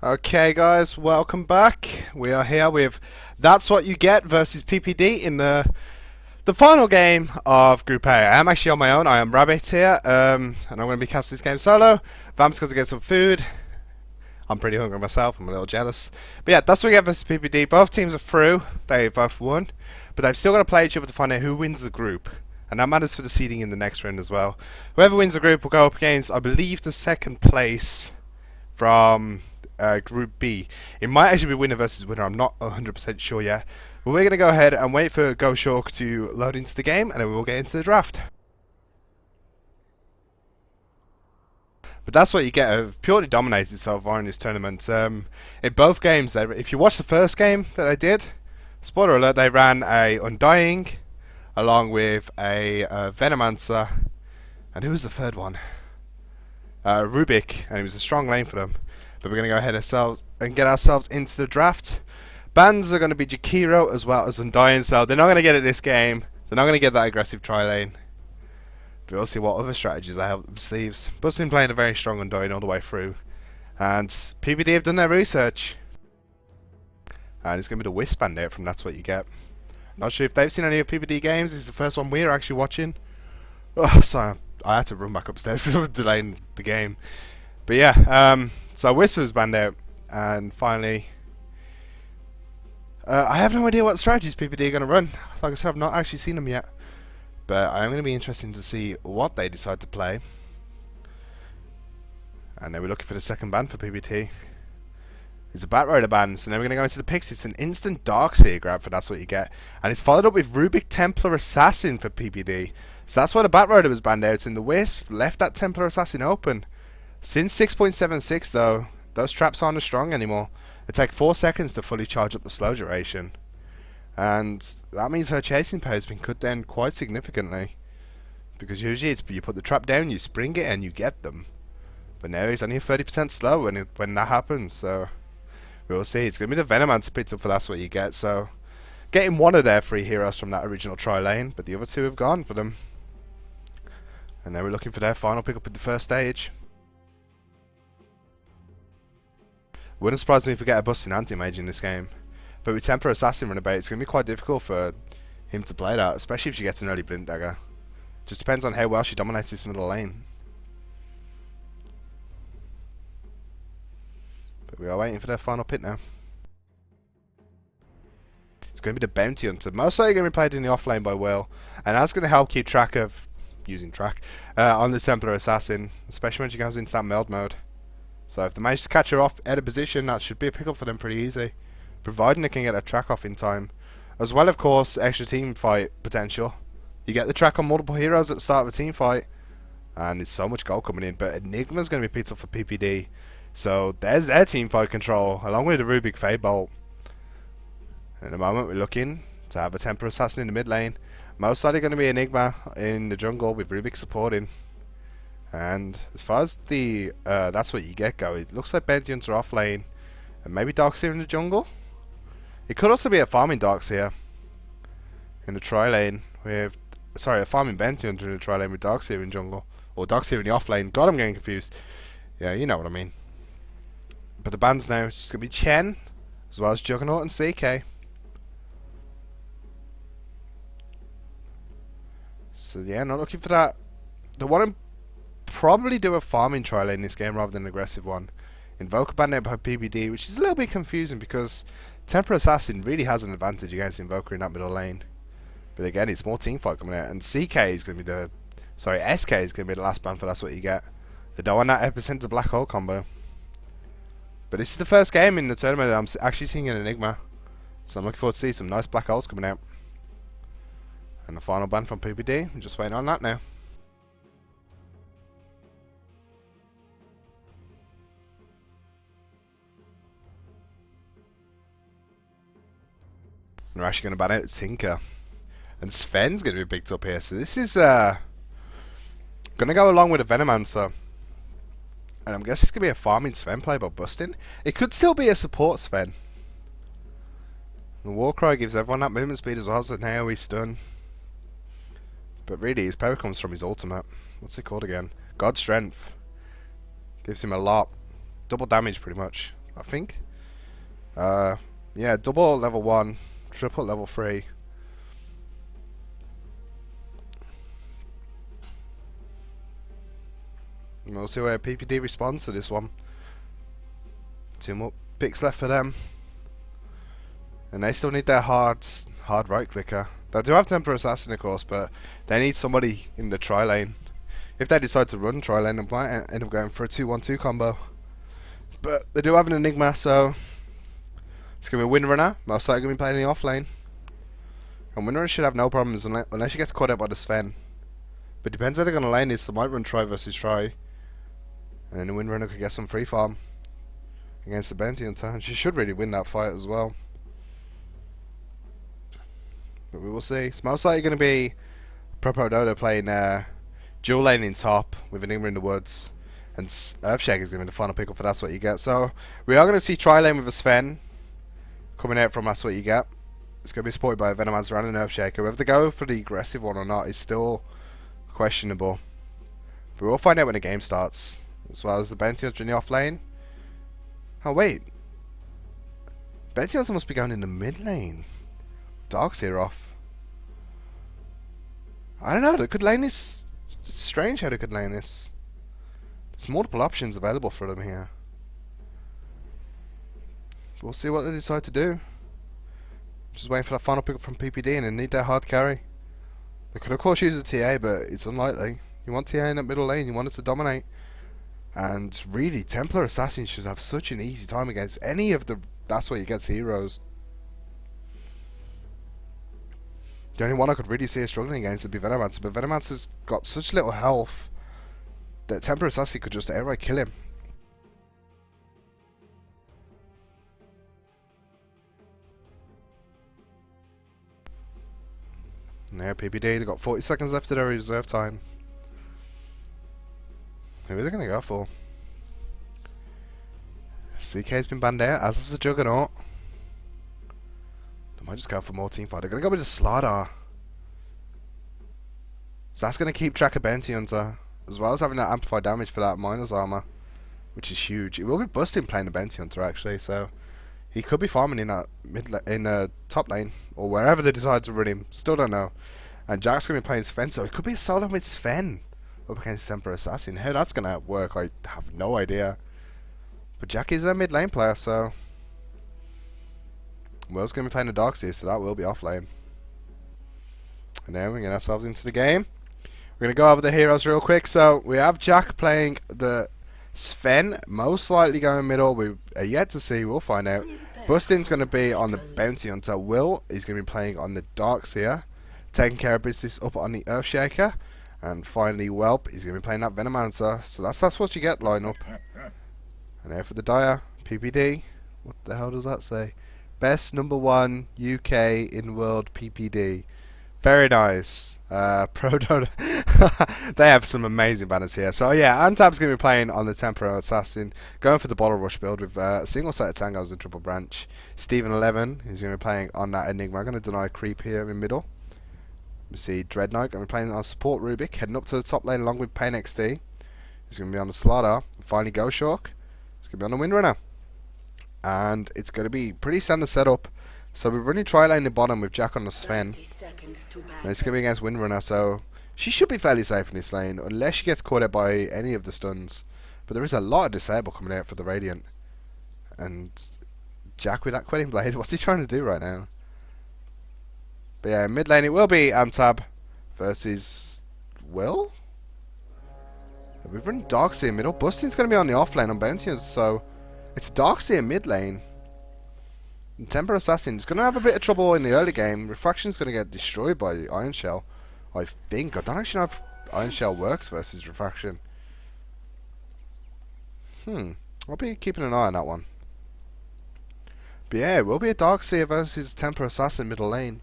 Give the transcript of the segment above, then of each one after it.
Okay guys, welcome back. We are here with That's What You Get versus PPD in the final game of Group A. I am actually on my own. I am Rabbit here, and I'm going to be casting this game solo. Vamps going to get some food. I'm pretty hungry myself. I'm a little jealous. But yeah, That's What You Get versus PPD. Both teams are through. They both won. But they've still got to play each other to find out who wins the group. And that matters for the seeding in the next round as well. Whoever wins the group will go up against, I believe, the second place from Group B. It might actually be winner versus winner. I'm not 100% sure yet. But we're going to go ahead and wait for GoShawk to load into the game, and then we'll get into the draft. But that's what you get. Purely dominated so far in this tournament. In both games, if you watch the first game that I did, spoiler alert, they ran a Undying along with a Venomancer, and who was the third one? Rubik, and it was a strong lane for them. But we're going to go ahead and get ourselves into the draft. Bans are going to be Jakiro as well as Undying, so they're not going to get it this game. They're not going to get that aggressive tri-lane. But we'll see what other strategies I have up their sleeves. Bustin playing a very strong Undying all the way through. And PPD have done their research. And it's going to be the Wisp Bandit from That's What You Get. Not sure if they've seen any of PPD games. This is the first one we're actually watching. Oh, sorry, I had to run back upstairs because I was delaying the game. But yeah, so Wisp was banned out, and finally, I have no idea what strategies PPD are going to run. Like I said, I've not actually seen them yet, but I'm going to be interested to see what they decide to play. And then we're looking for the second ban for PPD. It's a Bat Rider ban, so then we're going to go into the picks. It's an instant Darkseer grab for That's What You Get, and it's followed up with Rubik Templar Assassin for PPD. So that's why the Bat Rider was banned out, and the Wisp left that Templar Assassin open. Since 6.76 though, those traps aren't as strong anymore. They take 4 seconds to fully charge up the slow duration. And that means her chasing power has been cut down quite significantly. Because usually it's you put the trap down, you spring it, and you get them. But now he's only 30% slow when that happens, so we'll see. It's going to be the Venomancer picked up for That's What You Get, so getting one of their 3 heroes from that original tri-lane, but the other 2 have gone for them. And now we're looking for their final pick up in the first stage. Wouldn't surprise me if we get a busting anti-mage in this game. But with Templar Assassin run about, it's going to be quite difficult for him to play that, especially if she gets an early Blink Dagger. Just depends on how well she dominates this middle lane. But we are waiting for their final pick now. It's going to be the Bounty Hunter. Most likely going to be played in the off lane by Will, and that's going to help keep track of on the Templar Assassin, especially when she goes into that meld mode. So if they manage to catch her off out of position, that should be a pickup for them pretty easy, providing they can get a track off in time. As well, of course, extra team fight potential. You get the track on multiple heroes at the start of a team fight, and there's so much gold coming in. But Enigma's going to be picked up for PPD, so there's their team fight control, along with the Rubik Fade Bolt. At the moment, we're looking to have a Templar Assassin in the mid lane. Most likely going to be Enigma in the jungle with Rubik supporting. And as far as the That's What You Get go, it looks like Bounty Hunter off lane, and maybe Darkseer in the jungle. It could also be a farming Darkseer in the tri lane with, sorry, a farming Bounty Hunter in the tri lane with Darkseer in jungle, or Darkseer in the off lane. God, I'm getting confused. Yeah, you know what I mean. But the bans now, it's going to be Chen, as well as Juggernaut and CK. So yeah, not looking for that. The one probably do a farming tri lane in this game rather than an aggressive one. Invoker banned out by PPD, which is a little bit confusing because Templar Assassin really has an advantage against Invoker in that middle lane. But again, it's more team fight coming out, and SK is going to be the last ban for That's What You Get. They don't want that Epicenter Black Hole combo. But this is the first game in the tournament that I'm actually seeing an Enigma, so I'm looking forward to see some nice black holes coming out. And the final ban from PPD, I'm just waiting on that now. We're actually going to ban out Tinker. And Sven's going to be picked up here. So this is going to go along with a Venomancer. And I'm guessing it's going to be a farming Sven play by busting. It could still be a support Sven. The Warcry gives everyone that movement speed as well, so now he's stunned. But really his power comes from his ultimate. What's it called again? God Strength. Gives him a lot. Double damage pretty much. I think. Yeah, double level 1, triple level 3. And we'll see where PPD responds to this one. 2 more picks left for them. And they still need their hard right clicker. They do have Temper Assassin, of course, but they need somebody in the tri lane. If they decide to run tri lane, they might end up going for a 2-1-2 combo. But they do have an Enigma, so it's going to be a Windrunner. Most likely going to be playing in the off lane. And Windrunner should have no problems unless she gets caught out by the Sven. But it depends how they're going to lane this. They might run try versus try. And then the Windrunner could get some free farm against the Bounty Hunter. And she should really win that fight as well. But we will see. It's most likely going to be Pro Dota playing dual lane in top with Enigma in the woods. And Earthshake is going to be the final pick up for That's What You Get. So we are going to see tri lane with a Sven coming out from That's What You Get. It's going to be supported by a Venomancer and an Earthshaker. Whether they go for the aggressive one or not is still questionable. But we'll find out when the game starts. As well as the Bounty Hunter in the off lane. Oh wait. Bounty Hunter must be going in the mid lane. Dark's here off. I don't know, they could lane this. It's strange how they could lane this. There's multiple options available for them here. We'll see what they decide to do. Just waiting for that final pickup from PPD, and they need their hard carry. They could of course use a TA, but it's unlikely. You want TA in that middle lane, you want it to dominate. And really, Templar Assassin should have such an easy time against any of the That's What You Get heroes. The only one I could really see her struggling against would be Venomancer, but Venomancer's got such little health that Templar Assassin could just outright kill him. Now PPD, they've got 40 seconds left of their reserve time. Who are they going to go for? CK's been banned out, as is the Juggernaut. They might just go for more teamfight. They're going to go with the Slaughter. So that's going to keep track of Bounty Hunter, as well as having that amplified damage for that Miner's Armor, which is huge. It will be busting playing the Bounty Hunter actually, so he could be farming in that top lane, or wherever they decide to run him. Still don't know. And Jack's going to be playing Sven, so it could be a solo with Sven up against Temper Assassin. How that's going to work, I have no idea. But Jack is a mid lane player, so Will's going to be playing the Darkseer, so that will be off lane. And now we get ourselves into the game. We're going to go over the heroes real quick. So we have Jack playing the Sven, most likely going middle. We are yet to see, we'll find out. Bustin's going to be on the Bounty Hunter. Will is going to be playing on the Darkseer, taking care of business up on the Earthshaker. And finally, Whelp is going to be playing that Venomancer. So that's what you get lineup. And now for the Dire, PPD. What the hell does that say? Best #1 UK in world PPD. Very nice. Pro Dota. They have some amazing banners here. So yeah, Antab's going to be playing on the Temper Assassin, going for the Bottle Rush build with a single set of Tangos and triple branch. Stephen11 is going to be playing on that Enigma. I'm going to deny creep here in middle. We see Dreadnought going to be playing on support Rubik, heading up to the top lane along with Pain XD. He's going to be on the Slaughter. Finally, Goshark. He's going to be on the Windrunner. And it's going to be pretty standard setup. So we're running tri lane in the bottom with Jack on the Sven. And it's going to be against Windrunner, so she should be fairly safe in this lane, unless she gets caught out by any of the stuns. But there is a lot of disable coming out for the Radiant. And Jack with that Quelling Blade, what's he trying to do right now? But yeah, mid lane it will be Antab versus Will. We've run Darkseer middle. Busting's going to be on the off lane on Bounty, so it's Darkseer mid lane. And Temper Assassin's going to have a bit of trouble in the early game. Refraction's going to get destroyed by the Iron Shell, I think. I don't actually know if Iron Shell works versus Refraction. I'll be keeping an eye on that one. But yeah, it will be a Darkseer versus Temper Assassin middle lane.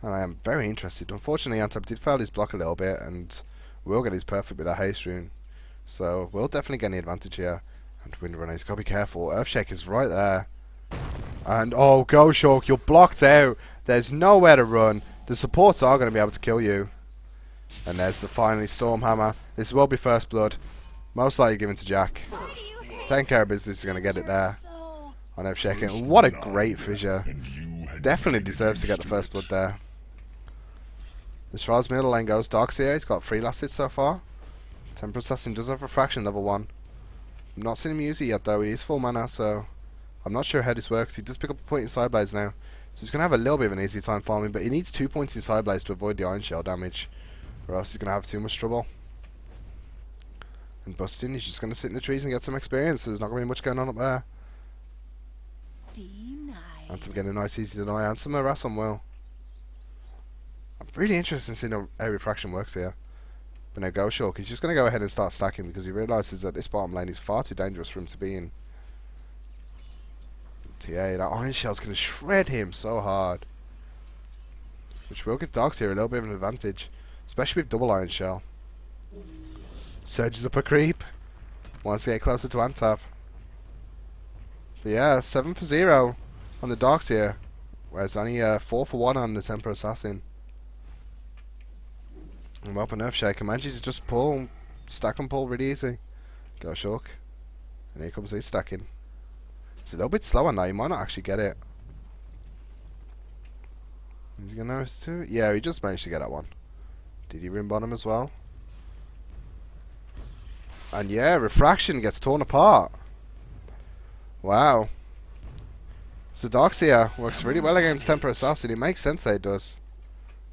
And I am very interested. Unfortunately, Antab did fail his block a little bit, and will get his perfect with a haste rune. So we'll definitely get the advantage here. And Windrunner, he's got to be careful. Earthshake is right there. And oh, Goshark, you're blocked out. There's nowhere to run. The supports are going to be able to kill you. And there's the finally Stormhammer. This will be first blood. Most likely given to Jack. taking care of business. He's going to get it there on F-Shaking. What a great fissure. Definitely deserves to get the first blood there. As far as middle lane goes, Darkseer, he's got 3 last hits so far. Temper Assassin does have Refraction level 1. I'm not seen him use it yet though. He is full mana, so I'm not sure how this works. He does pick up a point in Sideblades now, so he's going to have a little bit of an easy time farming, but he needs 2 points in Sideblades to avoid the Iron Shell damage, or else he's going to have too much trouble. And Bustin, he's just going to sit in the trees and get some experience, so there's not going to be much going on up there. Anthem getting a nice easy deny, and some harass on Will. I'm really interested in seeing how Refraction works here. But no, go Shulk. He's just going to go ahead and start stacking because he realises that this bottom lane is far too dangerous for him to be in. TA, that Iron Shell's going to shred him so hard. Which will give Darkseer a little bit of an advantage, especially with double Iron Shell. Surges up a creep. Wants to get closer to Antap. But yeah, 7 for 0 on the Darkseer, whereas only 4 for 1 on the Temper Assassin. And well, Earthshaker manages to just pull, stack and pull really easy. Go Shulk. And here comes his stacking. It's a little bit slower now, he might not actually get it. Is he going to notice too? Yeah, he just managed to get that one. Did he rim bottom as well? And yeah, Refraction gets torn apart. Wow. So Darkseer works really well against Temper Assassin. It makes sense that it does.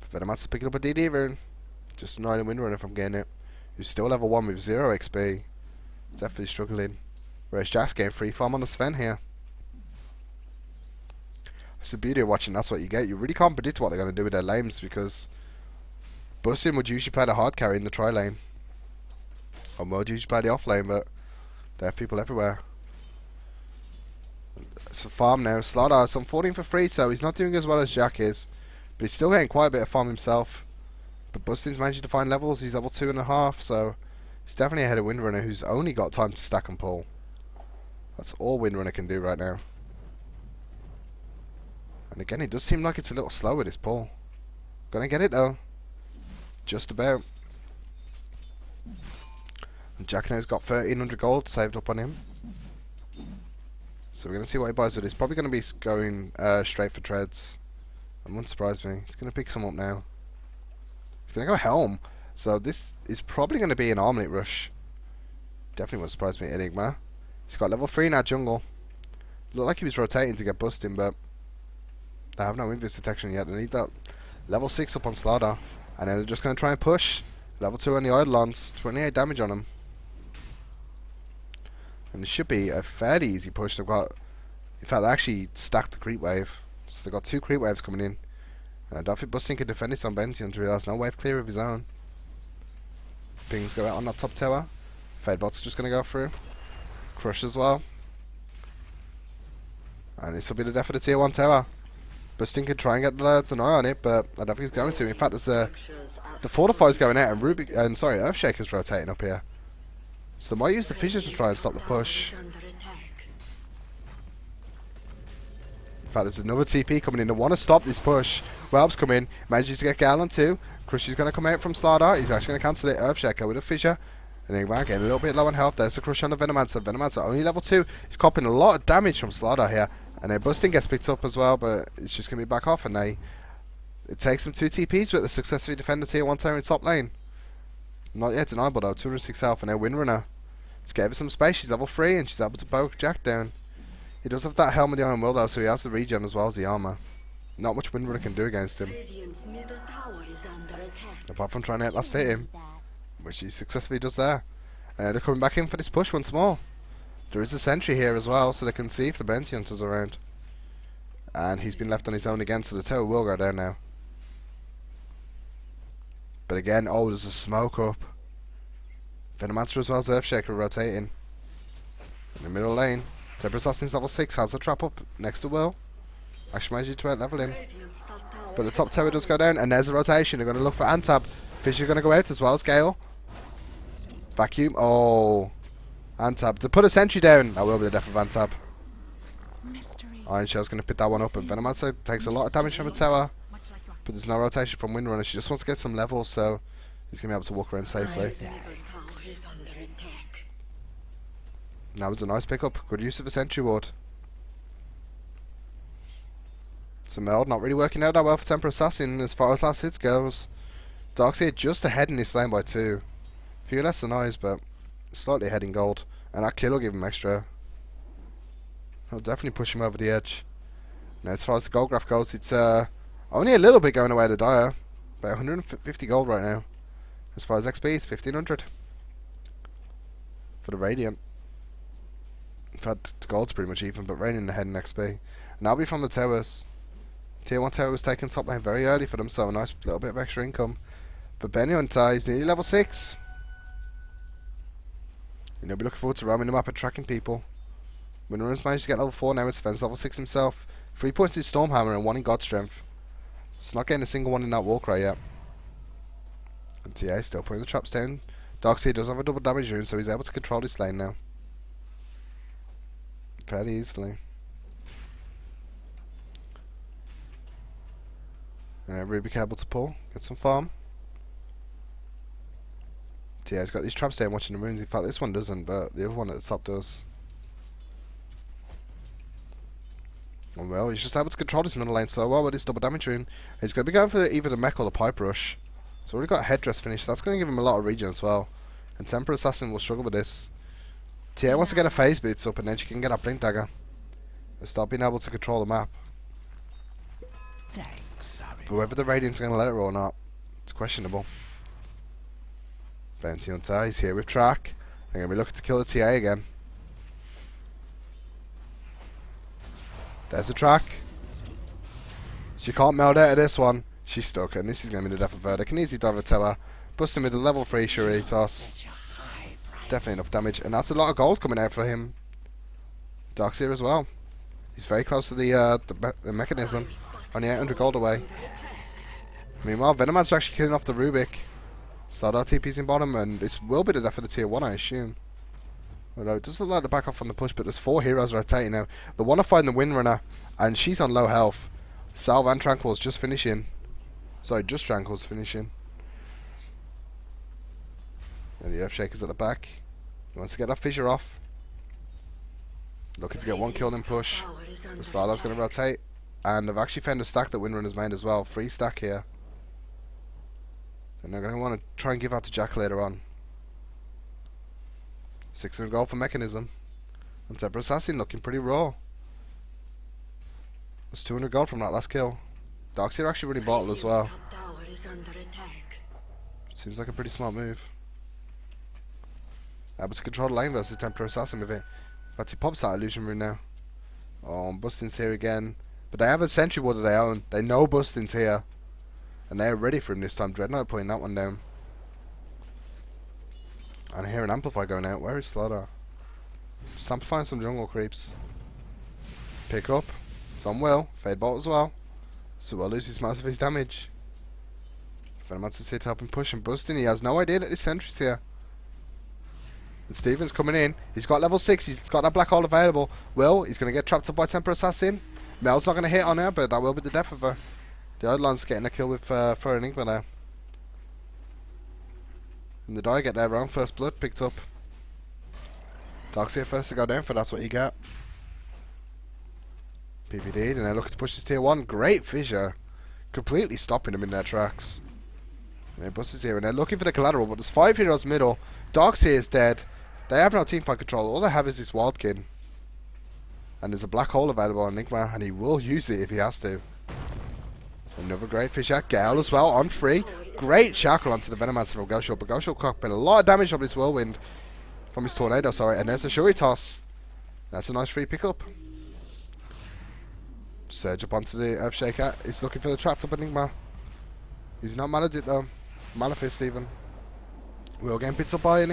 But Venomats to pick up a DD rune. Just annoying Windrunner if I'm getting it. Who's still level 1 with 0 XP. Definitely struggling. Whereas Jack's getting free farm on the Sven here. It's the beauty of watching, that's what you get. You really can't predict what they're going to do with their lanes because Bussin would usually play the hard carry in the tri lane. Or Mod usually play the off lane, but they have people everywhere. As for farm now, Slardar, so I'm 14 for free, so he's not doing as well as Jack is. But he's still getting quite a bit of farm himself. But Bustin's managing to find levels. He's level 2.5, so he's definitely ahead of Windrunner, who's only got time to stack and pull. That's all Windrunner can do right now. And again, it does seem like it's a little slow with this pull. Gonna get it though. Just about. And Jack now's got 1300 gold saved up on him. So we're gonna see what he buys with this. Probably gonna be going straight for treads. That wouldn't surprise me. He's gonna pick some up now. He's going to go Helm, so this is probably going to be an Armlet Rush. Definitely wouldn't surprise me, Enigma. He's got level 3 now, Jungle. Looked like he was rotating to get busting, but I have no invis detection yet. I need that level 6 up on Slardar. And then they're just going to try and push. Level 2 on the Eidolons, 28 damage on him. And it should be a fairly easy push. They've got, in fact, they actually stacked the creep wave. So they've got 2 creep waves coming in. I don't think Bustin can defend this on Benty until he has no wave clear of his own. Pings go out on that top tower. Fadebot's just going to go through. Crush as well. And this will be the death of the tier 1 tower. Bustin can try and get the deny on it, but I don't think he's going to. In fact, there's the Fortify's going out and Earthshaker's rotating up here. So they might use the fissures to try and stop the push. In fact, there's another TP coming in. They want to stop this push. Welb's come in. Manages to get Gallon too. Crush is going to come out from Slardar. He's actually going to cancel it. Earthshaker with a fissure. And then we're getting a little bit low on health. There's the crush on the Venomancer. Venomancer only level 2. He's copping a lot of damage from Slardar here. And then Busting gets picked up as well, but it's just going to be back off. And it takes them 2 TPs, but they successfully defend the tier 1 tower in top lane. Not yet deniable though. 206 health. And now Windrunner. Let's give her some space. She's level 3 and she's able to poke Jack down. He does have that Helm of the Iron Will though, so he has the regen as well as the armor. Not much Windrunner can do against him. Apart from trying to last hit him, which he successfully does there. And they're coming back in for this push once more. There is a sentry here as well, so they can see if the bounty hunter's around. And he's been left on his own again, so the tower will go down now. But again, oh, there's a smoke up. Venomancer as well as Earthshaker rotating. In the middle lane. Temper Assassin's level 6 has the trap up next to Will. Actually managed to out-level him. But the top tower does go down, and there's a rotation. They're going to look for Antab. Fisher's going to go out as well as Gale. Vacuum. Oh. Antab. To put a sentry down. That will be the death of Antab. Iron Shell's going to pick that one up, and Venomancer takes a lot of damage from the tower. But there's no rotation from Windrunner. She just wants to get some levels, so he's going to be able to walk around safely. That was a nice pickup. Good use of a sentry ward. So Meld not really working out that well for Temper Assassin as far as last hits goes. Darkseid just ahead in this lane by 2. A few less than eyes, but slightly ahead in gold. And that kill will give him extra. He'll definitely push him over the edge. Now as far as the gold graph goes, it's only a little bit going away to Dire. About 150 gold right now. As far as XP, it's 1500. For the Radiant. In fact, the gold's pretty much even, but Radiant ahead in XP. And that'll be from the towers. Tier 1 tower was taking top lane very early for them, so a nice little bit of extra income. But Benny is nearly level 6. And he'll be looking forward to roaming the map and tracking people. Winner's managed to get level 4 now, his defense level 6 himself. 3 points in Stormhammer and 1 in God Strength. Just not getting a single one in that Warcry yet. And TA still putting the traps down. Darkseid does have a double damage rune, so he's able to control this lane now. Fairly easily. Rubik able to pull, get some farm. TA's got these traps down watching the runes. In fact, this one doesn't, but the other one at the top does. And well, he's just able to control this middle lane so well with his double damage rune. He's going to be going for either the mech or the pipe rush. So already got a headdress finish, so that's going to give him a lot of regen as well. And Temper Assassin will struggle with this. TA wants to get a phase boots up and then she can get a blink dagger. And start being able to control the map. But whether the Radiant's going to let it or not, it's questionable. Bounty Hunter, he's here with Track. They're going to be looking to kill the TA again. There's the Track. She can't meld out of this one. She's stuck, and this is going to be the death of her. They can easily dive a tower. Bust him with the level 3 Shuri toss. Definitely enough damage, and that's a lot of gold coming out for him. Darkseid as well. He's very close to the mechanism. Only 800 gold away. Meanwhile, Venomancer actually killing off the Rubik. Slardar TP's in bottom, and this will be the death of the tier 1, I assume. Although it does look like the back off on the push, but there's 4 heroes rotating now. The one fighting the Windrunner, and she's on low health. Salve and Tranquil's just finishing. Sorry, just Tranquil's finishing. And the Earthshaker's at the back. He wants to get that fissure off. Looking to get 1 kill and push. The Slardar's going to rotate. And they've actually found a stack that Windrunner's made as well. 3 stack here. And they're going to want to try and give out to Jack later on. 600 gold for Mechanism. And Temper Assassin looking pretty raw. There's 200 gold from that last kill. Darkseid actually running bottle as well. Seems like a pretty smart move. Able to control the lane versus Temper Assassin with it. But he pops that illusion rune now. Oh, and Bustin's here again. But they have a sentry ward of their own. They know Bustin's here. And they're ready for him this time. Dreadnought putting that one down. And I hear an Amplify going out. Where is Slaughter? Just amplifying some jungle creeps. Pick up. Some will. Fade bolt as well. So we'll lose his most of his damage. Venomancer's here to help him push and Bustin. He has no idea that this sentry's here. And Steven's coming in. He's got level 6. He's got that black hole available. He's going to get trapped up by Temper Assassin. Mel's not going to hit on her, but that will be the death of her. The Eidolon's getting a kill with for Enigma there. And the die get their own first blood picked up. Darkseid first to go down for that's what he got. PPD'd and they're looking to push this tier 1. Great fissure. Completely stopping them in their tracks. And their bus is here and they're looking for the collateral, but there's 5 heroes middle. Darkseid is dead. They have no teamfight control. All they have is this Wildkin. And there's a black hole available on Enigma, and he will use it if he has to. Another great fissure. Gale as well on free. Great shackle onto the Venomancer from Gosho, but Gosho cockpit a lot of damage from this whirlwind. From his tornado, sorry. And there's the Shuri toss. That's a nice free pickup. Surge up onto the Earthshaker. He's looking for the trapped up Enigma. He's not Maledit though. Malefist even. We'll get picked up by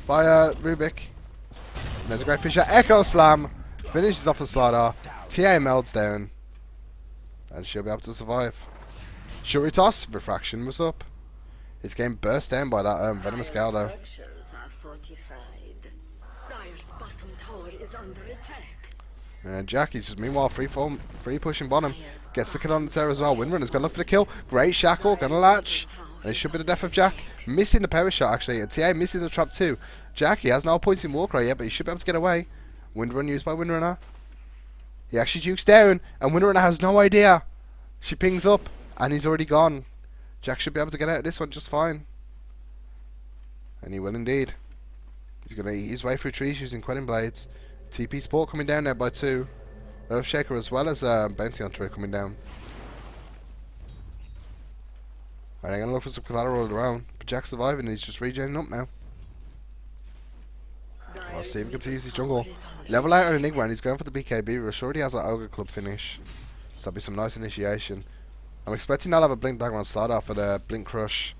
Rubik. And there's a great fissure. Echo Slam. Finishes off the Slardar. TA melds down. And she'll be able to survive. Shuri toss. Refraction was up. It's getting burst down by that Venomous Gale though. And Jackie's just meanwhile free pushing bottom. Gets the kill on the tower as well. Windrunner's gonna look for the kill. Great shackle, gonna latch. And it should be the death of Jack. Missing the power shot, actually. And TA missing the trap too. Jack, he has no points in Warcry yet, but he should be able to get away. Windrun used by Windrunner. He actually jukes down, and Windrunner has no idea. She pings up, and he's already gone. Jack should be able to get out of this one just fine. And he will indeed. He's going to eat his way through trees using Quelling Blades. TP Sport coming down there by 2. Earthshaker as well as Bounty Hunter coming down. And they're going to look for some collateral around. But Jack's surviving and he's just regenerating up now. Let's see if he can use his jungle. Level out on Enigma and he's going for the BKB rush. Already has an Ogre Club finish. So that'll be some nice initiation. I'm expecting they'll have a Blink Dagger on start off for the Blink Crush.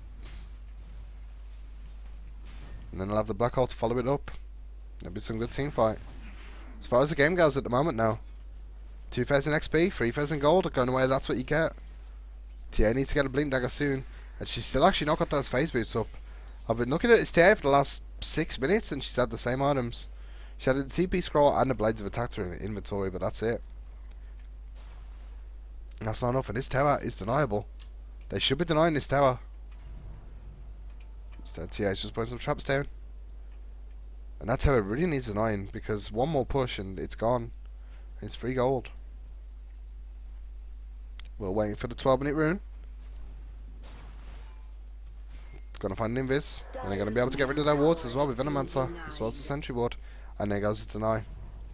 And then they'll have the Black Hole to follow it up. There'll be some good team fight. As far as the game goes at the moment now. 2,000 XP, 3,000 gold. Going away, that's what you get. TA needs to get a Blink Dagger soon. And she's still actually not got those phase boots up. I've been looking at this TA for the last 6 minutes and she's had the same items. She had the TP scroll and the Blades of Attack to her inventory, but that's it. That's not enough, and this tower is deniable. They should be denying this tower. Instead, TA is just putting some traps down. And that tower really needs denying, because one more push and it's gone. It's 3 gold. We're waiting for the 12-minute rune. Gonna find an invis, and they're gonna be able to get rid of their wards as well with Venomancer, as well as the sentry ward. And there goes the deny.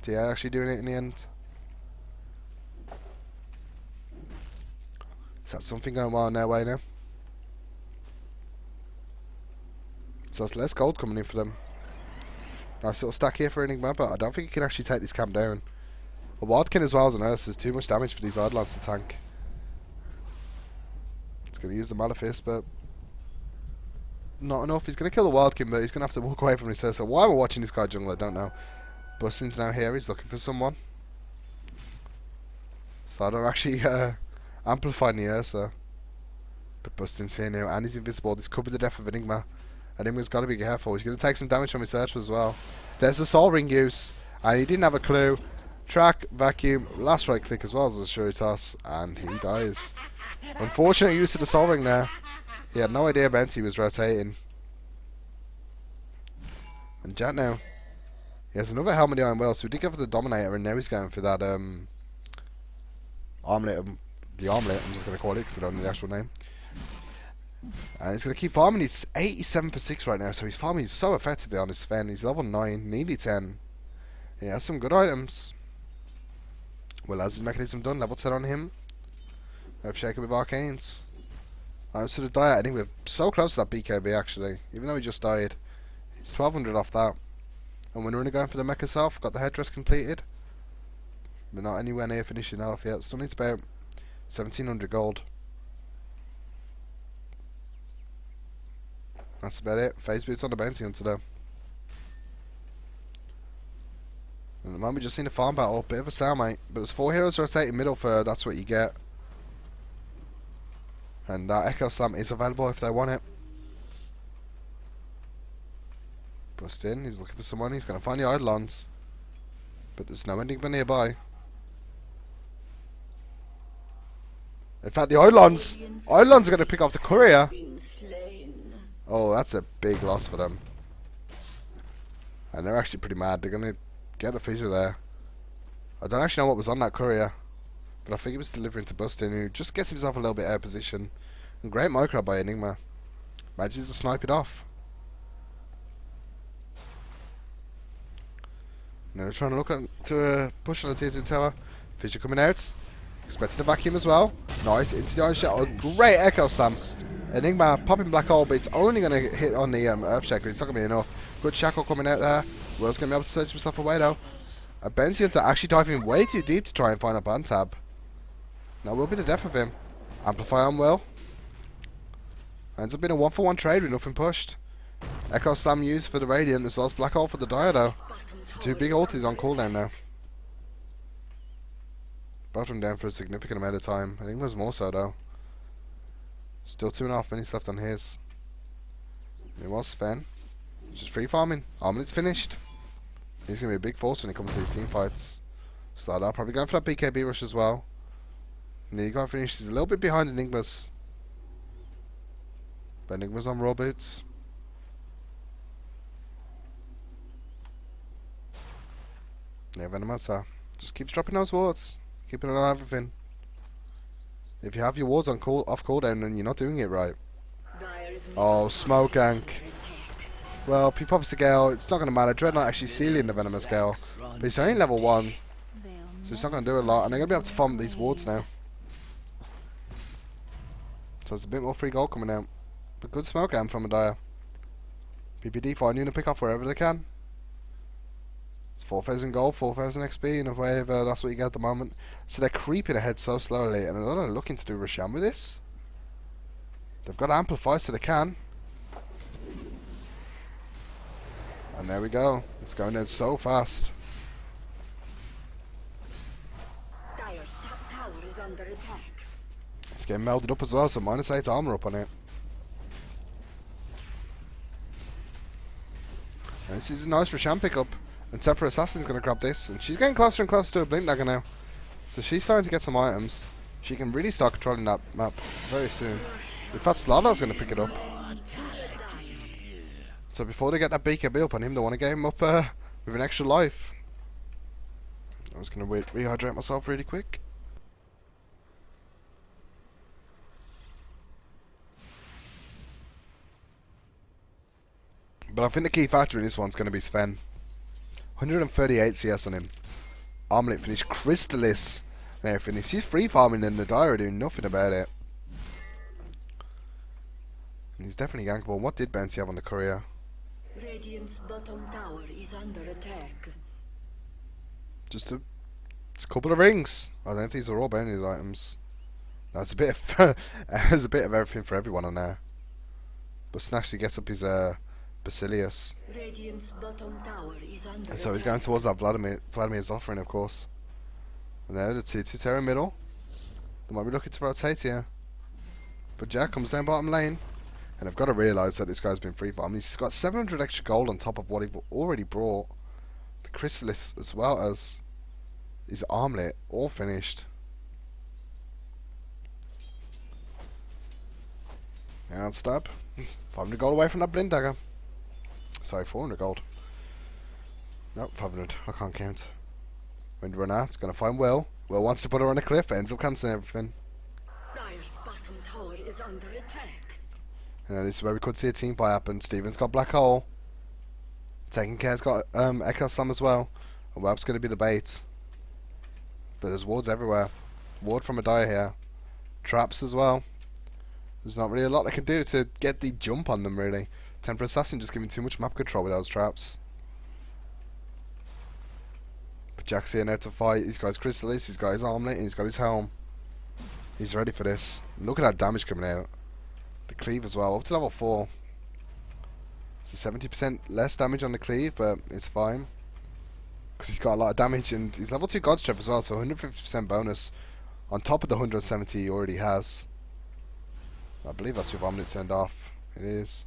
TA actually doing it in the end. Is that something going well on their way now? So there's less gold coming in for them. Nice little stack here for Enigma, but I don't think he can actually take this camp down. A Wildkin as well as an Ursa is too much damage for these Eidolons to tank. He's going to use the Malefice, but not enough. He's going to kill the Wildkin, but he's going to have to walk away from his Ursa. Why am I watching this guy jungle? I don't know. Bustin's now here. He's looking for someone. So I don't actually amplifying the Ursa. But Bustin's here now, and he's invisible. This could be the death of Enigma. Enigma's got to be careful. He's going to take some damage from his search as well. There's the Soul Ring use, and he didn't have a clue. Track, vacuum, last right click as well as a Shuri Toss, and he dies. Unfortunate use of the Soul Ring there. He had no idea Bounty was rotating. And Jack now. He has another Helmet of the Iron Will, so we did go for the Dominator, and now he's going for that Armlet. The Armlet, I'm just going to call it because I don't know the actual name. And he's going to keep farming. He's 87 for 6 right now, so he's farming so effectively on his Sven. He's level 9, nearly 10. He has some good items. Well, as his mechanism done, level 10 on him. Earthshaker with Arcanes. I'm sort of die. I think we're so close to that BKB actually, even though he just died. It's 1200 off that. And when we're going for the Mecha Self, got the headdress completed. But not anywhere near finishing that off yet. Still needs about 1700 gold. That's about it. Phase boots on the Bounty Hunter though. At the moment we just seen a farm battle. Bit of a stalemate. But there's 4 heroes rotating middle for that's what you get. And that Echo Slam is available if they want it. Bust in. He's looking for someone. He's going to find the Eidolons. But there's no Enigma nearby. In fact, the Eidolons are going to pick off the courier. Oh, that's a big loss for them. And they're actually pretty mad. They're going to get the fissure there. I don't actually know what was on that courier. But I think he was delivering to Bustin, who just gets himself a little bit out of position. And great micro by Enigma. Manages to snipe it off. Now they're trying to look to push on the tier 2 tower. Fissure coming out. Expecting a vacuum as well. Nice. Into the iron shot. Oh, great Echo Slam. Enigma popping Black Hole, but it's only going to hit on the Earthshaker. It's not going to be enough. Good Shackle coming out there. Will's going to be able to search himself away though. A Bounty Hunter actually diving way too deep to try and find a ban tab. That will be the death of him. Amplify on Will. Ends up being a 1-for-1 trade with nothing pushed. Echo Slam used for the Radiant as well as Black Hole for the Dire though. So 2 big ultis on cooldown now. Both of them down for a significant amount of time. I think there's more so though. Still 2.5 minutes left on his. It was Sven. Just free farming. Armlet's finished. He's going to be a big force when it comes to these team fights. Start out probably going for that BKB rush as well. And the guy finished. He's a little bit behind Enigmas. But Enigma's on raw boots. Yeah, Venomancer. Just keeps dropping those wards. Keeping an eye on everything. If you have your wards on off cooldown, then you're not doing it right. Oh, smoke gank. Well, if he pops the Gale, it's not going to matter. Dreadnought actually sealing the Venomous Gale. But he's only level 1. So it's not going to do a lot. And they're going to be able to farm these wards now. So it's a bit more free gold coming out. But good smoke gank from Medaya. PPD finding to pick off wherever they can. It's 4,000 gold, 4,000 XP in a wave. That's what you get at the moment. So they're creeping ahead so slowly. And they're not looking to do Roshan with this. They've got to amplify so they can. And there we go. It's going down so fast. It's getting melded up as well, so -8 armor up on it. And this is a nice Roshan pickup. And Temper Assassin's going to grab this. And she's getting closer and closer to a Blink Dagger now. So she's starting to get some items. She can really start controlling that map very soon. In fact, Slardar's going to pick it up. So before they get that BKB up on him, they want to get him up with an extra life. I was going to rehydrate myself really quick. But I think the key factor in this one's going to be Sven. 138 CS on him. Armlet finished, Crystalis and everything. If she's free farming, then the Dire are doing nothing about it. And he's definitely gankable. What did Bouncy have on the courier? Radiant's bottom tower is under attack. Just a couple of rings. I don't think these are all bounty items. That's a bit of there's a bit of everything for everyone on there. But Snatchy gets up his Basilius. Radiant's bottom tower is under And so he's going towards that Vladimir's offering, of course. And there the T2 Terra middle. They might be looking to rotate here. But Jack comes down bottom lane. And I've got to realise that this guy's been free farm. He's got 700 extra gold on top of what he's already brought. The Chrysalis as well as his armlet, all finished. And stab. 500 gold away from that Blind Dagger. Sorry, 400 gold. Nope, 500. I can't count. Windrunner, it's going to find Will. Will wants to put her on a cliff, ends up cancelling everything. Dire's bottom tower is under attack. And this is where we could see a team fight happen. Steven's got Black Hole. Taking Care's got Echo Slam as well. And Web's going to be the bait. But there's wards everywhere. Ward from a Dire here. Traps as well. There's not really a lot they can do to get the jump on them, really. Temper Assassin just giving too much map control with those traps. But Jack's here now to fight. He's got his Chrysalis, he's got his armlet, and he's got his helm. He's ready for this. Look at that damage coming out. The cleave as well, up to level 4. So 70% less damage on the cleave, but it's fine. Because he's got a lot of damage, and he's level 2 God Strength as well, so 150% bonus. On top of the 170 he already has. I believe that's with Omnit turned off. It is.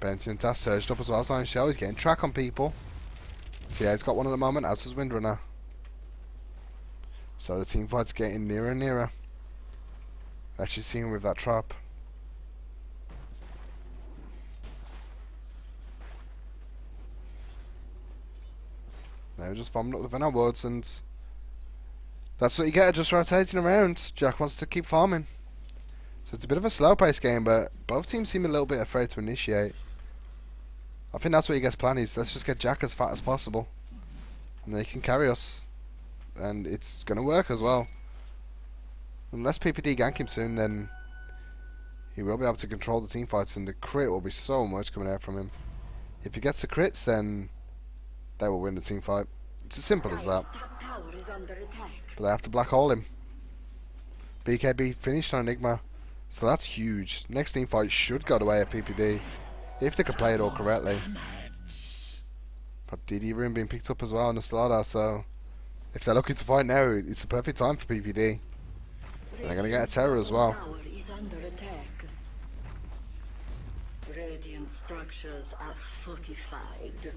Bounty and Task surged up as well. Sign Shell, he's getting track on people. So yeah, he's got one at the moment, as does Windrunner. So the team fight's getting nearer and nearer. Actually seeing him with that trap. Now we're just farming up the Venom Woods, and that's what you get just rotating around. Jack wants to keep farming. So it's a bit of a slow paced game, but both teams seem a little bit afraid to initiate. I think that's what he gets planned is, let's just get Jack as fat as possible. And they can carry us. And it's going to work as well. Unless PPD gank him soon, then he will be able to control the team fights, and the crit will be so much coming out from him. If he gets the crits, then they will win the team fight. It's as simple as that. But they have to black hole him. BKB finished on Enigma. So that's huge. Next team fight should go the way of PPD. If they can play it all correctly. But DD Room being picked up as well on the Slardar, so if they're looking to fight now, it's a perfect time for PPD. And they're going to get a Terror as well. Radiant structures are fortified.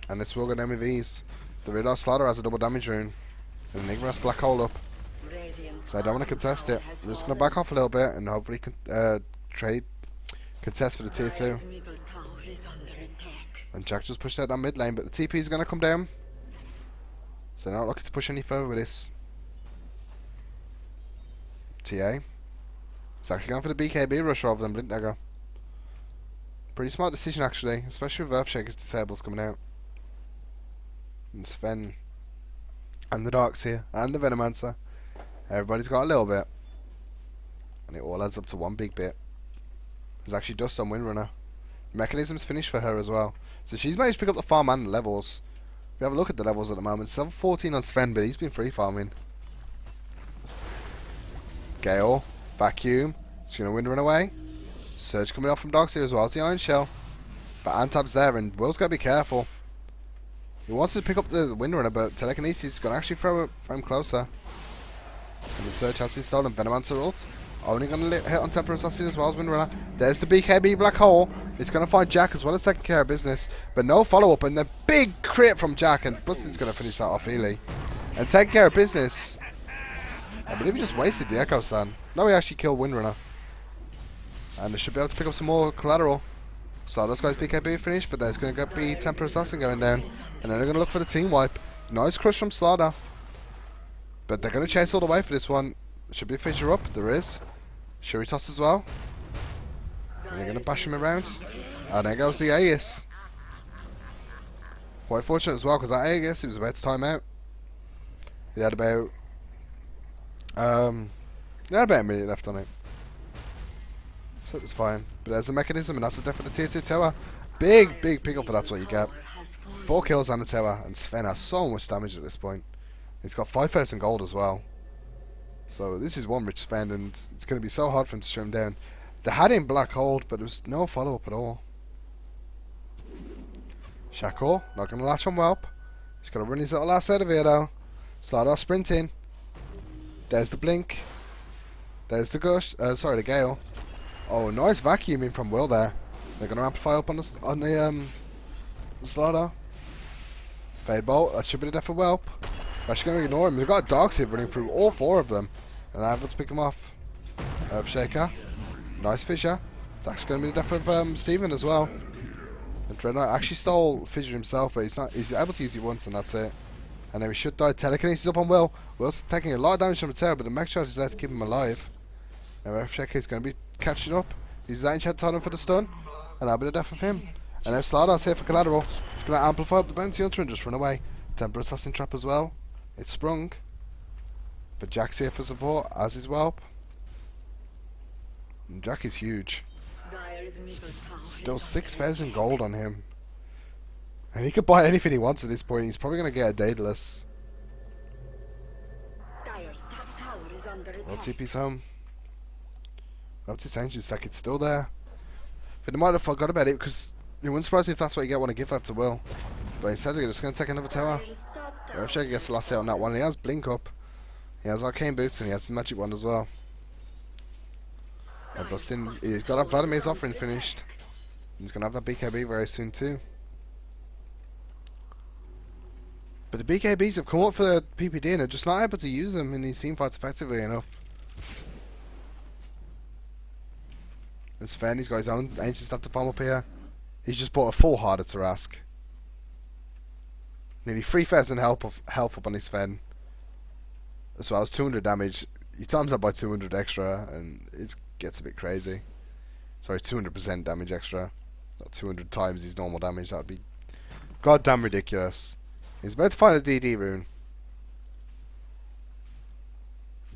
And this will go down with ease. The realize Slardar has a double damage rune. And Enigma has Black Hole up. So I don't want to contest it. I'm just going to back off a little bit and hopefully trade contest for the tier 2. Dire's middle tower is under attack. And Jack just pushed out that mid lane, but the TP is going to come down. So they're not looking to push any further with this. TA. It's actually going for the BKB rush rather than Blink Dagger. Pretty smart decision actually, especially with Earthshaker's disables coming out. And Sven. And the Darkseer. And the Venomancer. Everybody's got a little bit. And it all adds up to one big bit. There's actually Dust on Windrunner. Mechanism's finished for her as well. So she's managed to pick up the farm and the levels. If we have a look at the levels at the moment, it's level 14 on Sven, but he's been free farming. Gale. Vacuum. She's going to Windrun away. Surge coming off from Darkseer as well as the Iron Shell. But Antab's there and Will's got to be careful. He wants to pick up the Windrunner, but Telekinesis is going to actually throw him closer. And the Surge has been stolen. Venomancer ult. Only going to hit on Temper Assassin as well as Windrunner. There's the BKB Black Hole. It's going to find Jack as well as taking care of business. But no follow-up. And the big crit from Jack. And Bustin's going to finish that off early. And taking care of business. I believe he just wasted the Echo Sand. No, he actually killed Windrunner. And they should be able to pick up some more collateral. Stardust guy's BKB finished, but there's going to be Temper Assassin going down. And then they're going to look for the team wipe. Nice crush from Slaughter. But they're going to chase all the way for this one. Should be a Fissure up. There is. Shuritos as well. And they're going to bash him around. And there goes the Aegis. Quite fortunate as well, because that Aegis, he was about to time out. He had about... he had about a minute left on it. So it was fine. But there's a mechanism, and that's the death of the tier 2 tower. Big pick up, but that's what you get. 4 kills on the tower, and Sven has so much damage at this point. He's got 5,000 gold as well. So this is one rich Sven, and it's going to be so hard for him to shoot him down. They had him black hold, but there was no follow-up at all. Shackle, not going to latch on Whelp. He's got to run his little ass out of here though. Stardust sprinting. There's the blink. There's the gush. Sorry, the gale. Oh, nice vacuuming from Will there. They're going to amplify up on the Slaughter. Fade Bolt. That should be the death of Whelp. Actually going to ignore him. They've got a Darkseer running through all 4 of them. And they're able to pick him off. Earthshaker. Nice Fissure. It's actually going to be the death of Steven as well. And Dreadnought actually stole Fissure himself, but he's able to use it once and that's it. And then we should die. Telekinesis up on Will. Will's taking a lot of damage from the tower, but the mech charge is there to keep him alive. Now Earthshaker is going to be catching up. Uses that enchant totem for the stun. And that'll be the death of him. And now Slardars here for collateral. It's going to amplify up the bounty hunter and just run away. Temper Assassin trap as well. It's sprung. But Jack's here for support, as is Whelp. And Jack is huge. Still 6,000 gold on him. And he could buy anything he wants at this point. He's probably going to get a Daedalus. Well, TP's home. Up to Saint Sack, it's still there. But they might have forgot about it because it wouldn't surprise me if that's what you get when I give that to Will. But instead they're just going to take another tower. Earthshaker gets the last hit on that one. He has Blink up. He has Arcane Boots and he has the Magic Wand as well. And Bustin, he's got Vladimir's offering finished. He's going to have that BKB very soon too. But the BKBs have come up for the PPD and they're just not able to use them in these team fights effectively enough. And Sven, he's got his own ancient stuff to farm up here. He's just bought a full Harder Tarask. Nearly 3,000 health up on his Sven. As well as 200 damage. He times that by 200 extra and it gets a bit crazy. Sorry, 200% damage extra. Not 200 times his normal damage. That would be goddamn ridiculous. He's about to find a DD rune.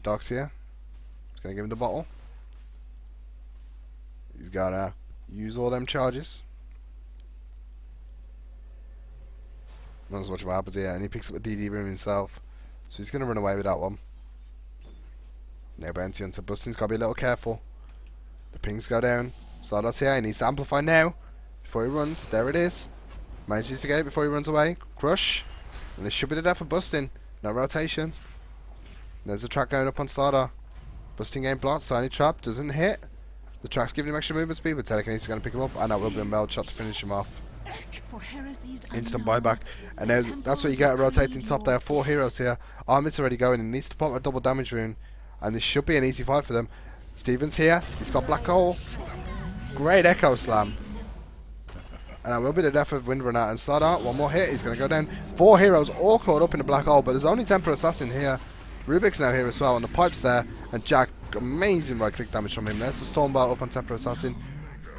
Darkseer. He's going to give him the bottle. He's got to use all them charges. Not as much what happens here. And he picks up a DD rune himself. So he's going to run away with that one. Now Bounty Hunter. Bustin's got to be a little careful. The pings go down. Stardust here. He needs to amplify now. Before he runs. There it is. Manages to get it before he runs away. Crush. And this should be the death of Bustin. No rotation. There's a track going up on Slaughter. Bustin game blocked. Tiny trap. Doesn't hit. The track's giving him extra movement speed, but Telekinesis is going to pick him up. And that will be a meld shot to finish him off. Instant buyback. And now that's what you get at rotating top. There are 4 heroes here. Armit's already going. He needs to pop a double damage rune. And this should be an easy fight for them. Steven's here. He's got Black Hole. Great Echo Slam. And that will be the death of Windrunner and Slardar. One more hit, he's going to go down. 4 heroes all caught up in the black hole, but there's only Temper Assassin here. Rubik's now here as well, and the pipe's there. And Jack, amazing right click damage from him. There's the Stormbolt up on Temper Assassin.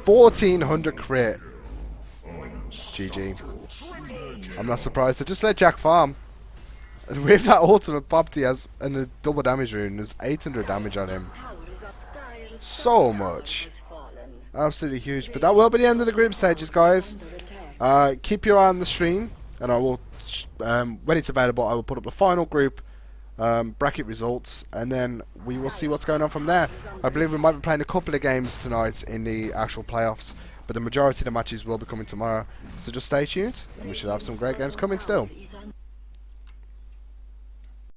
1400 crit. GG. I'm not surprised. So just let Jack farm. And with that ultimate popped, he has and a double damage rune. There's 800 damage on him. So much. Absolutely huge. But that will be the end of the group stages, guys. Keep your eye on the stream, and I will, when it's available, I will put up the final group bracket results, and then we will see what's going on from there. I believe we might be playing a couple of games tonight in the actual playoffs, but the majority of the matches will be coming tomorrow. So just stay tuned, and we should have some great games coming still.